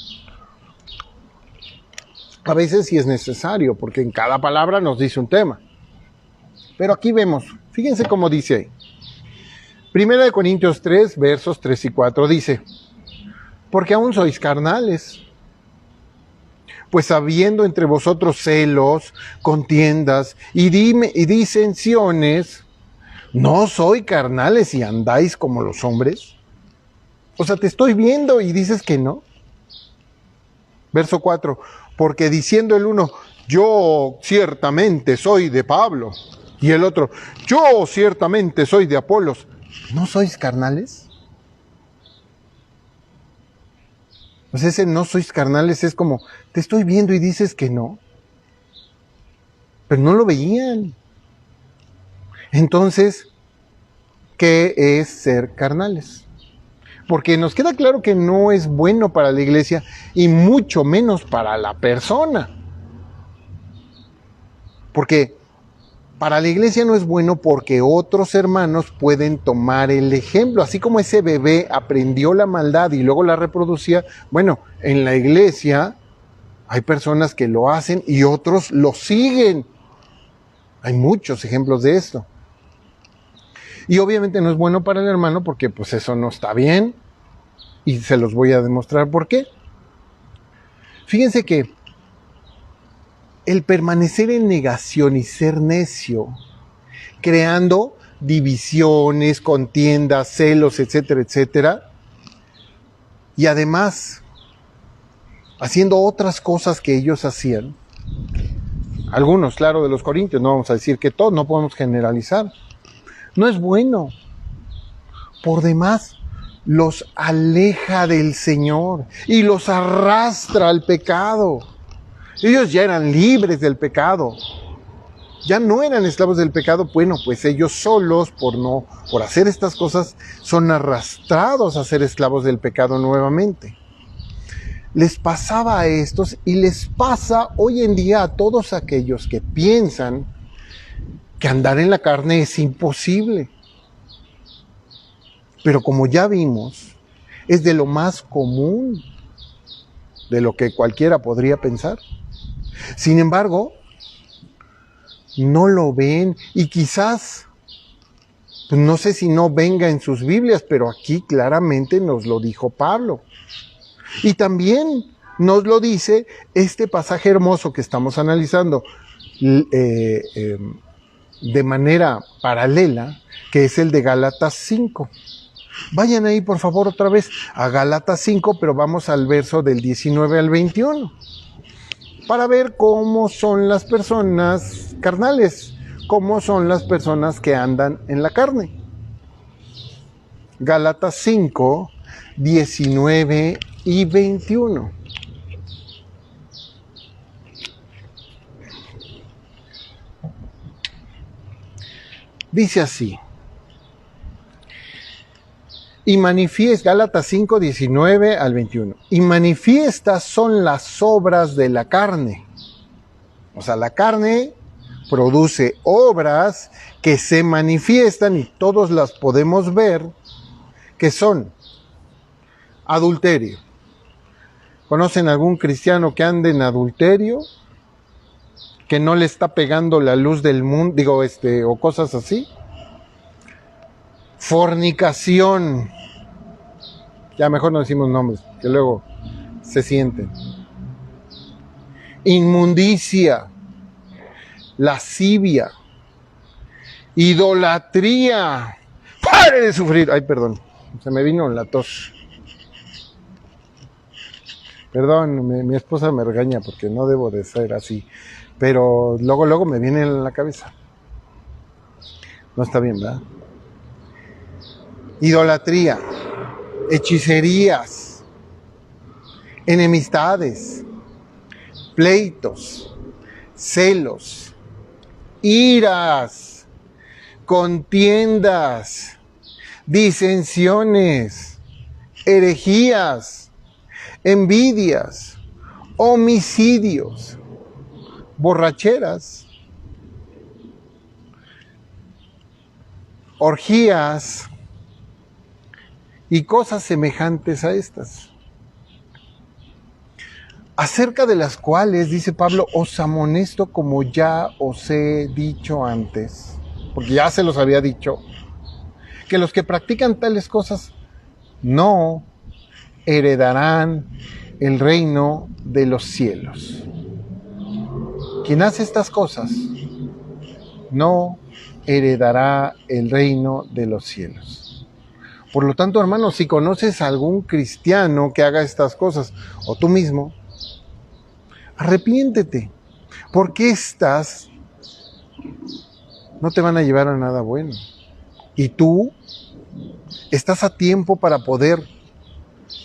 A veces sí es necesario, porque en cada palabra nos dice un tema. Pero aquí vemos, fíjense cómo dice ahí. 1 Corintios 3, versos 3 y 4 dice: porque aún sois carnales, pues habiendo entre vosotros celos, contiendas y disensiones, ¿no sois carnales y andáis como los hombres? O sea, te estoy viendo y dices que no. Verso 4, porque diciendo el uno, yo ciertamente soy de Pablo, y el otro, yo ciertamente soy de Apolos, ¿no sois carnales? Pues ese no sois carnales es como, te estoy viendo y dices que no. Pero no lo veían. Entonces, ¿qué es ser carnales? Porque nos queda claro que no es bueno para la iglesia y mucho menos para la persona. Porque para la iglesia no es bueno porque otros hermanos pueden tomar el ejemplo. Así como ese bebé aprendió la maldad y luego la reproducía, bueno, en la iglesia hay personas que lo hacen y otros lo siguen. Hay muchos ejemplos de esto. Y obviamente no es bueno para el hermano porque pues eso no está bien. Y se los voy a demostrar por qué. Fíjense que el permanecer en negación y ser necio, creando divisiones, contiendas, celos, etcétera, etcétera, y además haciendo otras cosas que ellos hacían. Algunos, claro, de los corintios, no vamos a decir que todos, no podemos generalizar. No es bueno. Por demás, los aleja del Señor y los arrastra al pecado. Ellos ya eran libres del pecado. Ya no eran esclavos del pecado. Bueno, pues ellos solos, por hacer estas cosas, son arrastrados a ser esclavos del pecado nuevamente. Les pasaba a estos y les pasa hoy en día a todos aquellos que piensan que andar en la carne es imposible. Pero como ya vimos, es de lo más común de lo que cualquiera podría pensar. Sin embargo, no lo ven y quizás, pues no sé si no venga en sus Biblias, pero aquí claramente nos lo dijo Pablo. Y también nos lo dice este pasaje hermoso que estamos analizando de manera paralela, que es el de Gálatas 5. Vayan ahí por favor otra vez a Gálatas 5, pero vamos al verso del 19 al 21. Para ver cómo son las personas carnales, cómo son las personas que andan en la carne. Gálatas 5, 19 y 21. Dice así. Y manifiesta, Gálatas 5, 19 al 21. Y manifiestas son las obras de la carne. O sea, la carne produce obras que se manifiestan y todos las podemos ver, que son adulterio. ¿Conocen algún cristiano que ande en adulterio? Que no le está pegando la luz del mundo, o cosas así. Fornicación, Ya mejor no decimos nombres, que luego se sienten. Inmundicia, lascivia, idolatría. ¡Pare de sufrir! Ay, perdón, se me vino la tos. Perdón, mi esposa me regaña porque no debo de ser así. Pero luego me viene en la cabeza. No está bien, ¿verdad? Idolatría, hechicerías, enemistades, pleitos, celos, iras, contiendas, disensiones, herejías, envidias, homicidios, borracheras, orgías y cosas semejantes a estas, acerca de las cuales, dice Pablo, os amonesto como ya os he dicho antes, porque ya se los había dicho, que los que practican tales cosas no heredarán el reino de los cielos. Quien hace estas cosas no heredará el reino de los cielos. Por lo tanto, hermanos, si conoces a algún cristiano que haga estas cosas, o tú mismo, arrepiéntete, porque estas no te van a llevar a nada bueno. Y tú estás a tiempo para poder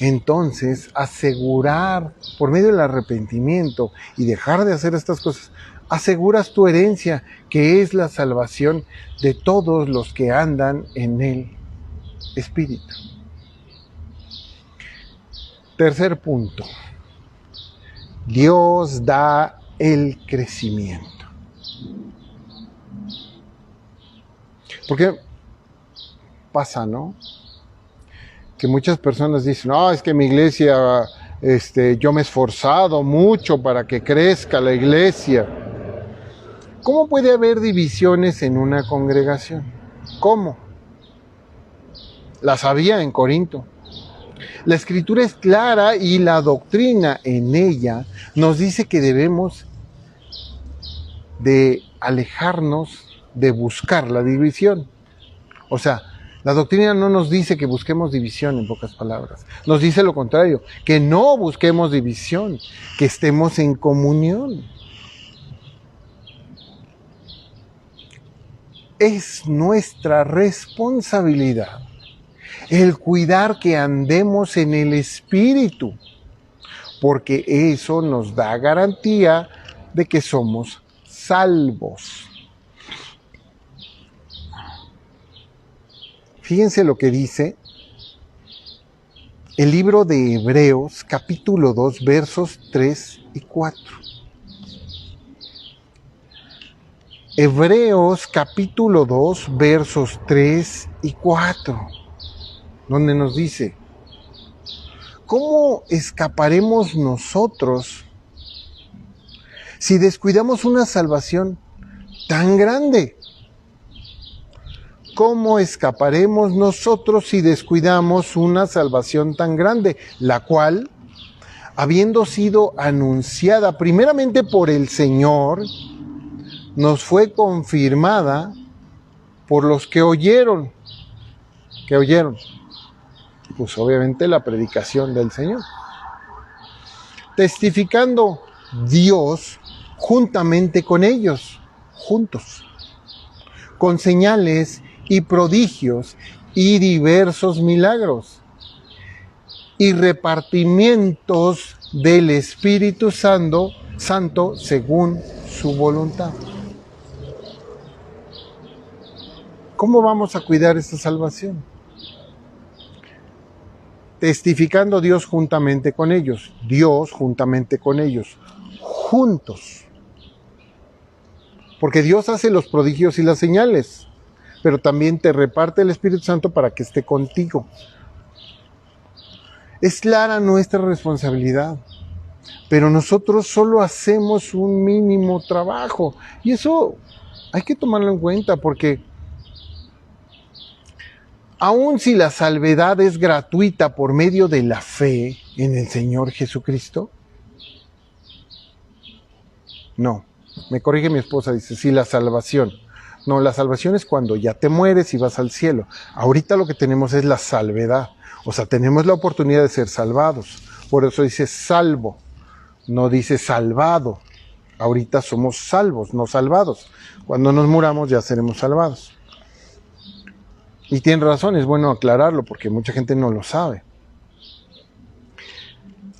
entonces asegurar, por medio del arrepentimiento y dejar de hacer estas cosas, aseguras tu herencia, que es la salvación de todos los que andan en el Espíritu. Tercer punto. Dios da el crecimiento. Porque pasa, ¿no? Que muchas personas dicen, no, es que mi iglesia, yo me he esforzado mucho para que crezca la iglesia. ¿Cómo puede haber divisiones en una congregación? ¿Cómo? Las había en Corinto. La escritura es clara y la doctrina en ella nos dice que debemos de alejarnos de buscar la división. O sea, la doctrina no nos dice que busquemos división, en pocas palabras. Nos dice lo contrario, que no busquemos división, que estemos en comunión. Es nuestra responsabilidad el cuidar que andemos en el Espíritu, porque eso nos da garantía de que somos salvos. Fíjense lo que dice el libro de Hebreos, capítulo 2, versos 3 y 4. Hebreos, capítulo 2, versos 3 y 4, donde nos dice, ¿cómo escaparemos nosotros si descuidamos una salvación tan grande? ¿Cómo escaparemos nosotros si descuidamos una salvación tan grande, la cual, habiendo sido anunciada primeramente por el Señor, nos fue confirmada por los que oyeron? ¿Qué oyeron? Pues obviamente la predicación del Señor. Testificando Dios juntamente con ellos, juntos, con señales y prodigios y diversos milagros y repartimientos del Espíritu Santo según su voluntad. ¿Cómo vamos a cuidar esta salvación? Testificando Dios juntamente con ellos, Dios juntamente con ellos, juntos. Porque Dios hace los prodigios y las señales, pero también te reparte el Espíritu Santo para que esté contigo. Es clara nuestra responsabilidad, pero nosotros solo hacemos un mínimo trabajo. Y eso hay que tomarlo en cuenta, porque Aun si la salvedad es gratuita por medio de la fe en el Señor Jesucristo. No, me corrige mi esposa, dice, sí, la salvación. No, la salvación es cuando ya te mueres y vas al cielo. Ahorita lo que tenemos es la salvedad. O sea, tenemos la oportunidad de ser salvados. Por eso dice salvo, no dice salvado. Ahorita somos salvos, no salvados. Cuando nos muramos ya seremos salvados. Y tiene razón, es bueno aclararlo porque mucha gente no lo sabe.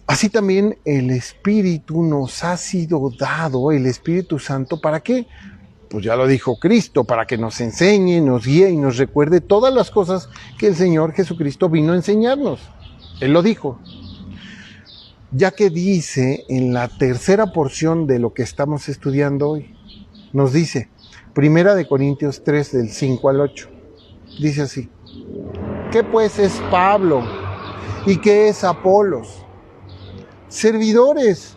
Así también el Espíritu nos ha sido dado, el Espíritu Santo, ¿para qué? Pues ya lo dijo Cristo, para que nos enseñe, nos guíe y nos recuerde todas las cosas que el Señor Jesucristo vino a enseñarnos. Él lo dijo. Ya que dice en la tercera porción de lo que estamos estudiando hoy, nos dice, 1 Corintios 3, del 5 al 8, dice así, ¿qué pues es Pablo? ¿Y qué es Apolos? Servidores,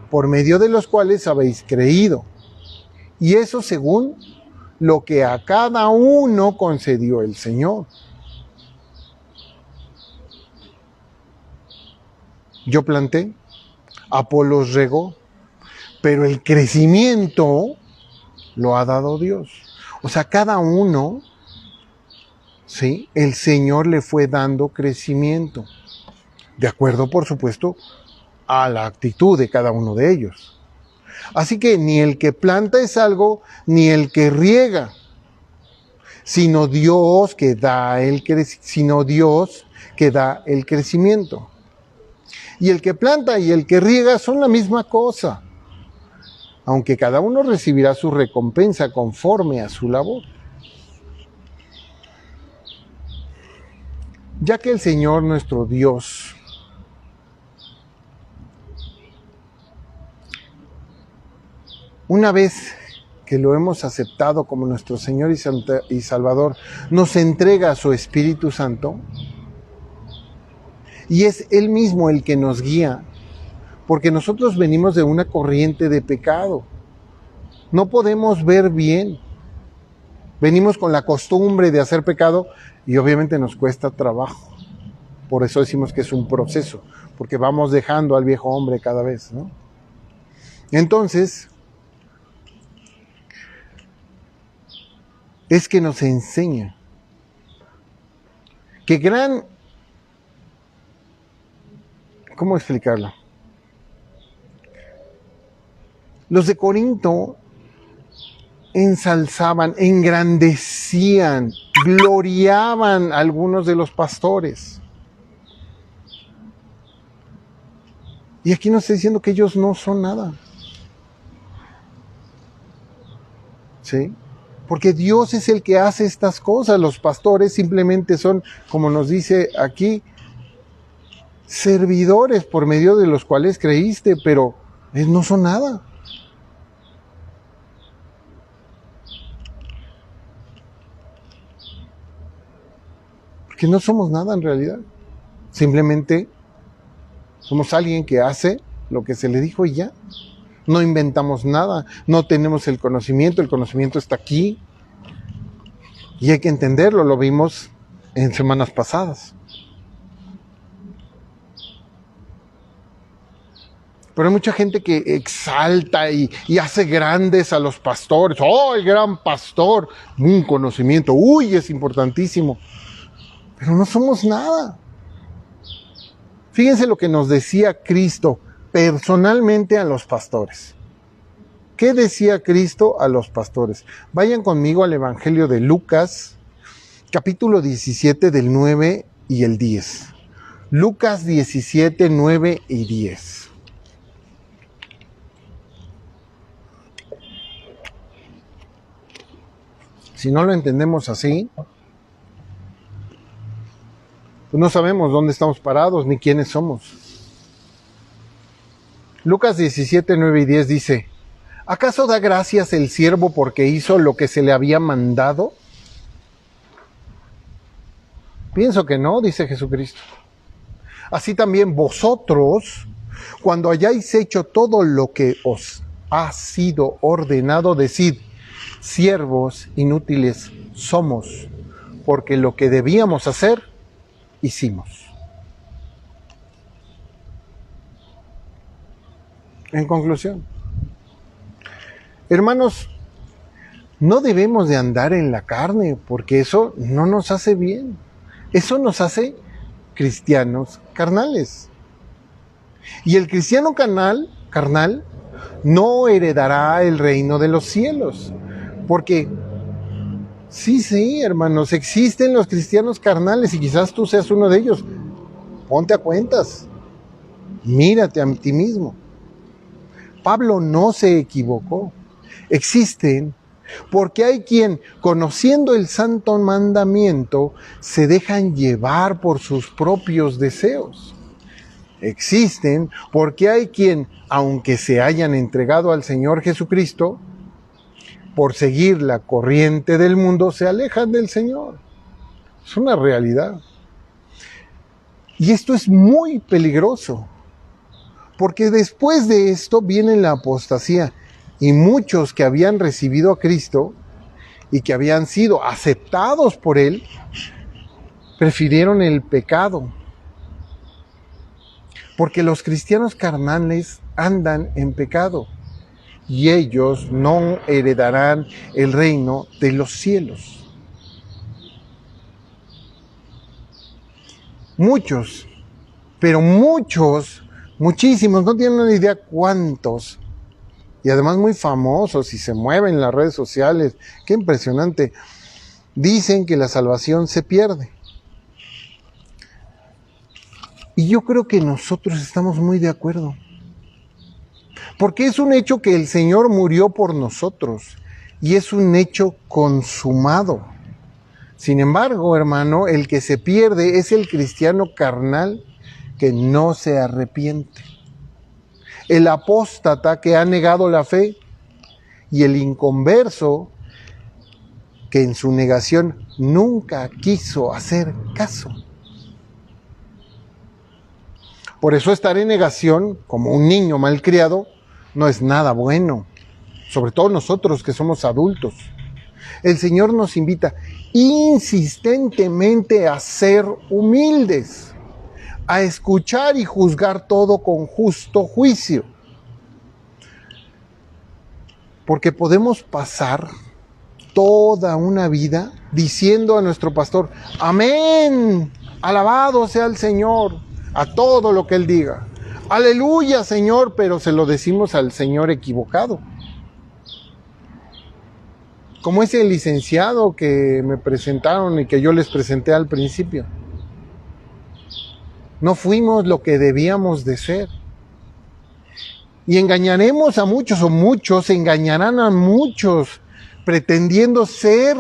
por medio de los cuales habéis creído, y eso según lo que a cada uno concedió el Señor. Yo planté, Apolos regó, pero el crecimiento lo ha dado Dios. O sea, cada uno, ¿sí? El Señor le fue dando crecimiento, de acuerdo, por supuesto, a la actitud de cada uno de ellos. Así que ni el que planta es algo, ni el que riega, sino Dios que da el crecimiento. Y el que planta y el que riega son la misma cosa, aunque cada uno recibirá su recompensa conforme a su labor. Ya que el Señor nuestro Dios una vez que lo hemos aceptado como nuestro Señor y Salvador, nos entrega a su Espíritu Santo, y es Él mismo el que nos guía, porque nosotros venimos de una corriente de pecado. No podemos ver bien. Venimos con la costumbre de hacer pecado y obviamente nos cuesta trabajo. Por eso decimos que es un proceso, porque vamos dejando al viejo hombre cada vez, ¿no? Entonces, es que nos enseña que ¿cómo explicarlo? Los de Corinto ensalzaban, engrandecían, gloriaban a algunos de los pastores. Y aquí nos está diciendo que ellos no son nada. ¿Sí? Porque Dios es el que hace estas cosas. Los pastores simplemente son, como nos dice aquí, servidores por medio de los cuales creíste, pero no son nada. Porque no somos nada en realidad. Simplemente somos alguien que hace lo que se le dijo y ya. No inventamos nada, no tenemos el conocimiento está aquí. Y hay que entenderlo, lo vimos en semanas pasadas. Pero hay mucha gente que exalta y hace grandes a los pastores. ¡Oh, el gran pastor! Un conocimiento. ¡Uy, es importantísimo! Pero no somos nada. Fíjense lo que nos decía Cristo personalmente a los pastores. ¿Qué decía Cristo a los pastores? Vayan conmigo al Evangelio de Lucas, capítulo 17, del 9 y el 10. Lucas 17, 9 y 10. Si no lo entendemos así, pues no sabemos dónde estamos parados ni quiénes somos. Lucas 17, 9 y 10 dice: ¿acaso da gracias el siervo porque hizo lo que se le había mandado? Pienso que no, dice Jesucristo. Así también vosotros, cuando hayáis hecho todo lo que os ha sido ordenado, decid: siervos inútiles somos, porque lo que debíamos hacer, hicimos. En conclusión, hermanos, no debemos de andar en la carne, porque eso no nos hace bien. Eso nos hace cristianos carnales. Y el cristiano carnal no heredará el reino de los cielos. Porque sí, hermanos, existen los cristianos carnales y quizás tú seas uno de ellos. Ponte a cuentas. Mírate a ti mismo. Pablo no se equivocó. Existen porque hay quien, conociendo el santo mandamiento, se dejan llevar por sus propios deseos. Existen porque hay quien, aunque se hayan entregado al Señor Jesucristo, por seguir la corriente del mundo, se alejan del Señor. Es una realidad. Y esto es muy peligroso, porque después de esto viene la apostasía. Y muchos que habían recibido a Cristo y que habían sido aceptados por Él, prefirieron el pecado. Porque los cristianos carnales andan en pecado y ellos no heredarán el reino de los cielos. Muchos, pero muchísimos, no tienen una idea cuántos, y además muy famosos y se mueven en las redes sociales, qué impresionante, dicen que la salvación se pierde. Y yo creo que nosotros estamos muy de acuerdo. Porque es un hecho que el Señor murió por nosotros y es un hecho consumado. Sin embargo, hermano, el que se pierde es el cristiano carnal que no se arrepiente. El apóstata que ha negado la fe y el inconverso que en su negación nunca quiso hacer caso. Por eso estar en negación, como un niño malcriado, no es nada bueno, sobre todo nosotros que somos adultos. El Señor nos invita insistentemente a ser humildes, a escuchar y juzgar todo con justo juicio. Porque podemos pasar toda una vida diciendo a nuestro pastor, amén, alabado sea el Señor, a todo lo que Él diga. Aleluya, Señor, pero se lo decimos al Señor equivocado. Como ese licenciado que me presentaron y que yo les presenté al principio. No fuimos lo que debíamos de ser. Y engañaremos a muchos, o muchos engañarán a muchos, pretendiendo ser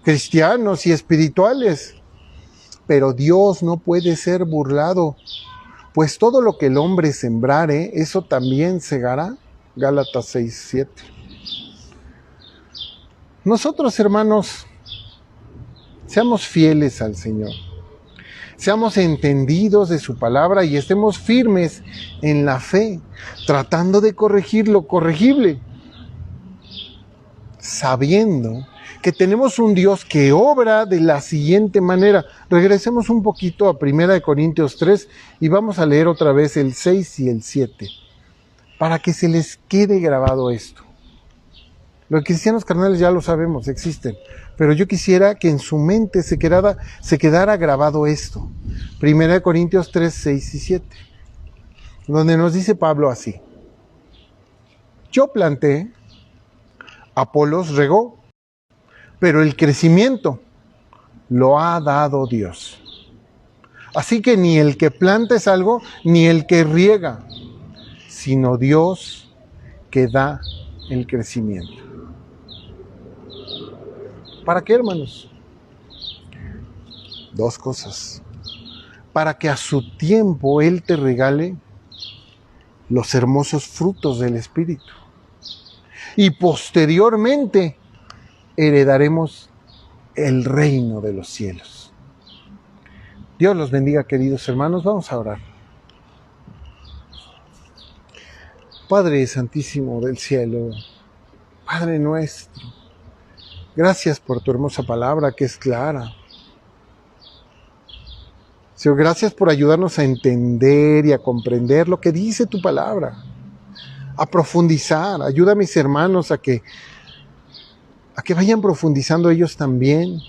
cristianos y espirituales. Pero Dios no puede ser burlado, pues todo lo que el hombre sembrare, eso también segará. Gálatas 6:7. Nosotros, hermanos, seamos fieles al Señor. Seamos entendidos de su palabra y estemos firmes en la fe, tratando de corregir lo corregible, sabiendo que tenemos un Dios que obra de la siguiente manera. Regresemos un poquito a 1 Corintios 3 y vamos a leer otra vez el 6 y el 7, para que se les quede grabado esto. Los cristianos carnales ya lo sabemos, existen. Pero yo quisiera que en su mente se quedara grabado esto. 1 Corintios 3, 6 y 7. Donde nos dice Pablo así. Yo planté, Apolos regó, pero el crecimiento lo ha dado Dios. Así que ni el que planta es algo, ni el que riega, sino Dios que da el crecimiento. ¿Para qué, hermanos? Dos cosas. Para que a su tiempo Él te regale los hermosos frutos del Espíritu. Y posteriormente heredaremos el reino de los cielos. Dios los bendiga, queridos hermanos. Vamos a orar. Padre Santísimo del cielo, Padre nuestro, Gracias por tu hermosa palabra que es clara. Señor, gracias por ayudarnos a entender y a comprender lo que dice tu palabra, a profundizar. Ayuda a mis hermanos a que vayan profundizando ellos también.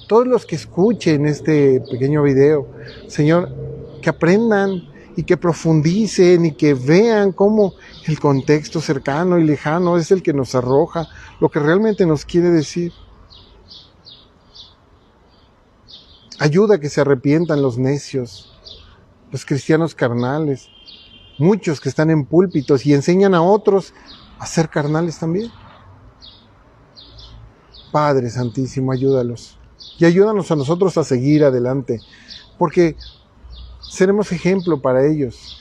Todos los que escuchen este pequeño video, Señor, que aprendan y que profundicen y que vean cómo el contexto cercano y lejano es el que nos arroja lo que realmente nos quiere decir. Ayuda a que se arrepientan los necios, los cristianos carnales, muchos que están en púlpitos y enseñan a otros a ser carnales también. Padre Santísimo, ayúdalos. Y ayúdanos a nosotros a seguir adelante, porque seremos ejemplo para ellos.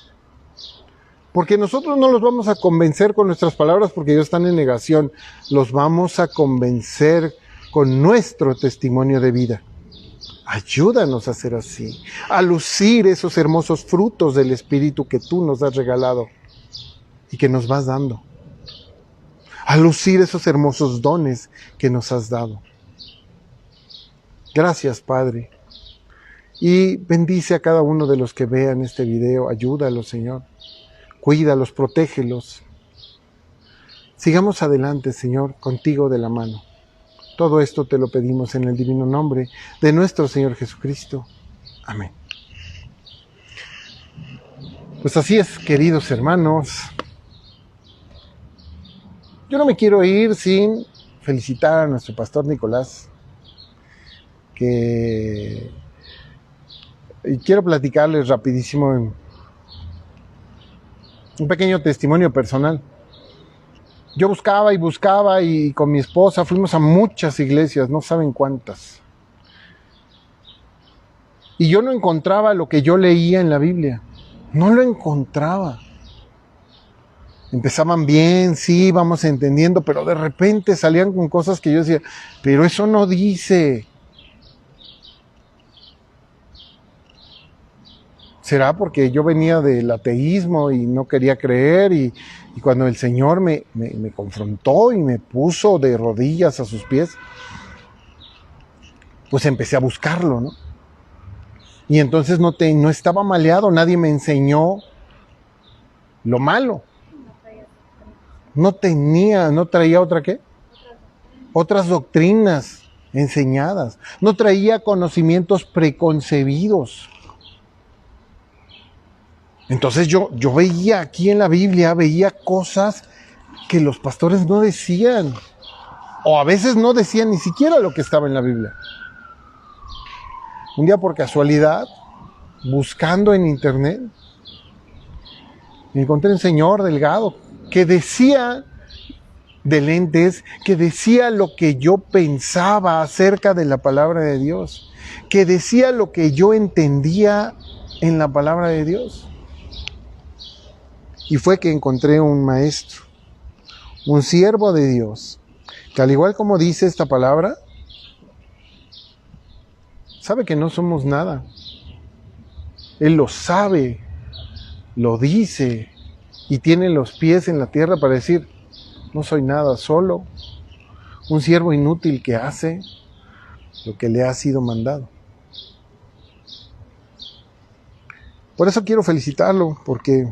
Porque nosotros no los vamos a convencer con nuestras palabras porque ellos están en negación. Los vamos a convencer con nuestro testimonio de vida. Ayúdanos a ser así, a lucir esos hermosos frutos del Espíritu que tú nos has regalado y que nos vas dando. A lucir esos hermosos dones que nos has dado. Gracias, Padre. Y bendice a cada uno de los que vean este video. Ayúdalos, Señor. Cuídalos, protégelos. Sigamos adelante, Señor, contigo de la mano. Todo esto te lo pedimos en el divino nombre de nuestro Señor Jesucristo. Amén. Pues así es, queridos hermanos. Yo no me quiero ir sin felicitar a nuestro pastor Nicolás, y quiero platicarles rapidísimo un pequeño testimonio personal. Yo buscaba y con mi esposa fuimos a muchas iglesias, no saben cuántas. Y yo no encontraba lo que yo leía en la Biblia. No lo encontraba. Empezaban bien, sí, vamos entendiendo, pero de repente salían con cosas que yo decía, pero eso no dice. ¿Será porque yo venía del ateísmo y no quería creer? Y cuando el Señor me confrontó y me puso de rodillas a sus pies, pues empecé a buscarlo, ¿no? Y entonces no estaba maleado, nadie me enseñó lo malo. No traía ¿otra qué? Otras doctrinas enseñadas. No traía conocimientos preconcebidos. Entonces yo veía aquí en la Biblia, veía cosas que los pastores no decían. O a veces no decían ni siquiera lo que estaba en la Biblia. Un día por casualidad, buscando en internet, encontré un señor delgado que decía, de lentes, que decía lo que yo pensaba acerca de la palabra de Dios. Que decía lo que yo entendía en la palabra de Dios. Y fue que encontré un maestro, un siervo de Dios, que al igual como dice esta palabra, sabe que no somos nada. Él lo sabe, lo dice y tiene los pies en la tierra para decir, no soy nada, solo un siervo inútil que hace lo que le ha sido mandado. Por eso quiero felicitarlo, porque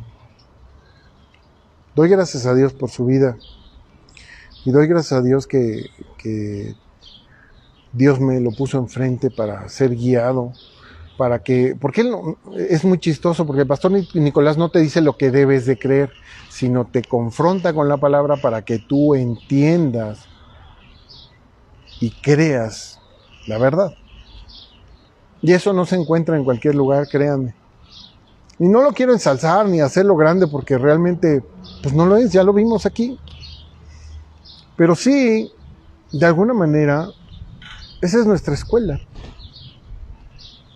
doy gracias a Dios por su vida y doy gracias a Dios que Dios me lo puso enfrente para ser guiado, porque él es muy chistoso, porque el pastor Nicolás no te dice lo que debes de creer, sino te confronta con la palabra para que tú entiendas y creas la verdad. Y eso no se encuentra en cualquier lugar, créanme. Y no lo quiero ensalzar ni hacerlo grande porque realmente pues no lo es, ya lo vimos aquí. Pero sí, de alguna manera, esa es nuestra escuela.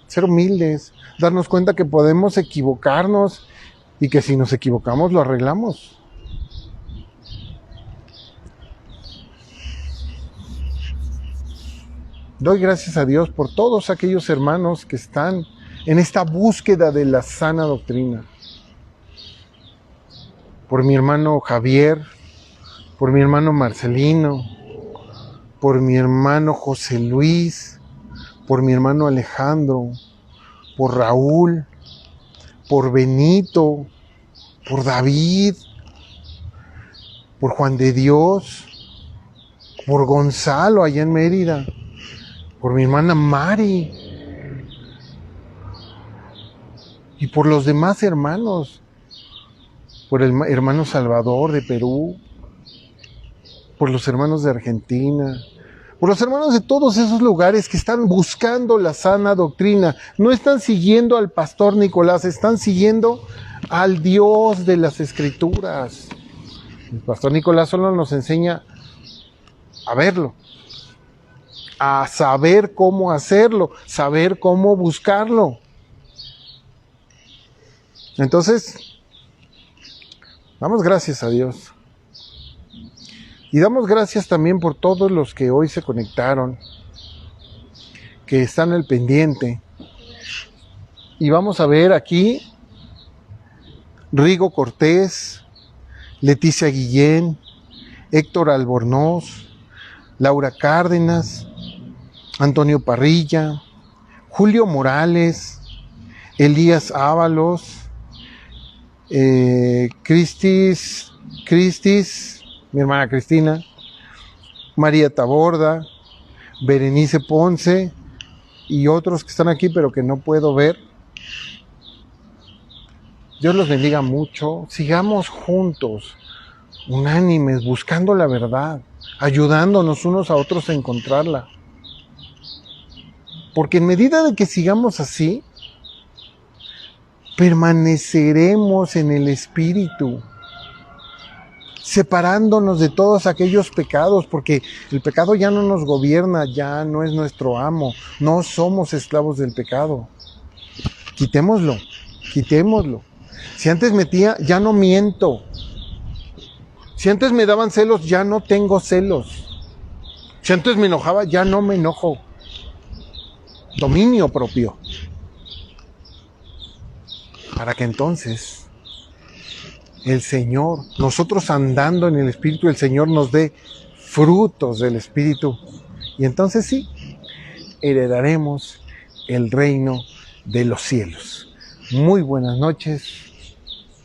Ser humildes, darnos cuenta que podemos equivocarnos y que si nos equivocamos lo arreglamos. Doy gracias a Dios por todos aquellos hermanos que están en esta búsqueda de la sana doctrina. Por mi hermano Javier, por mi hermano Marcelino, por mi hermano José Luis, por mi hermano Alejandro, por Raúl, por Benito, por David, por Juan de Dios, por Gonzalo allá en Mérida, por mi hermana Mari y por los demás hermanos, por el hermano Salvador de Perú, por los hermanos de Argentina, por los hermanos de todos esos lugares que están buscando la sana doctrina. No están siguiendo al pastor Nicolás, están siguiendo al Dios de las Escrituras. El pastor Nicolás solo nos enseña a verlo, a saber cómo hacerlo, saber cómo buscarlo. Entonces, damos gracias a Dios. Y damos gracias también por todos los que hoy se conectaron, que están al pendiente. Y vamos a ver aquí Rigo Cortés, Leticia Guillén, Héctor Albornoz, Laura Cárdenas, Antonio Parrilla, Julio Morales, Elías Ábalos, Cristis, mi hermana Cristina, María Taborda, Berenice Ponce y otros que están aquí pero que no puedo ver. Dios los bendiga mucho. Sigamos juntos, unánimes, buscando la verdad, ayudándonos unos a otros a encontrarla. Porque en medida de que sigamos así, permaneceremos en el Espíritu, separándonos de todos aquellos pecados, porque el pecado ya no nos gobierna, ya no es nuestro amo, no somos esclavos del pecado. Quitémoslo, quitémoslo. Si antes mentía, ya no miento. Si antes me daban celos, ya no tengo celos. Si antes me enojaba, ya no me enojo. Dominio propio. Para que entonces el Señor, nosotros andando en el Espíritu, el Señor nos dé frutos del Espíritu. Y entonces sí, heredaremos el reino de los cielos. Muy buenas noches.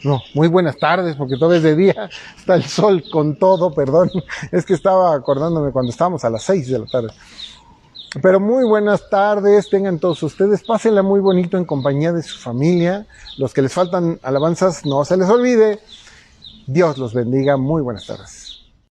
No, muy buenas tardes, porque todavía es de día, está el sol con todo, perdón. Es que estaba acordándome cuando estábamos a las 6 de la tarde. Pero muy buenas tardes, tengan todos ustedes, pásenla muy bonito en compañía de su familia. Los que les faltan alabanzas, no se les olvide. Dios los bendiga, muy buenas tardes.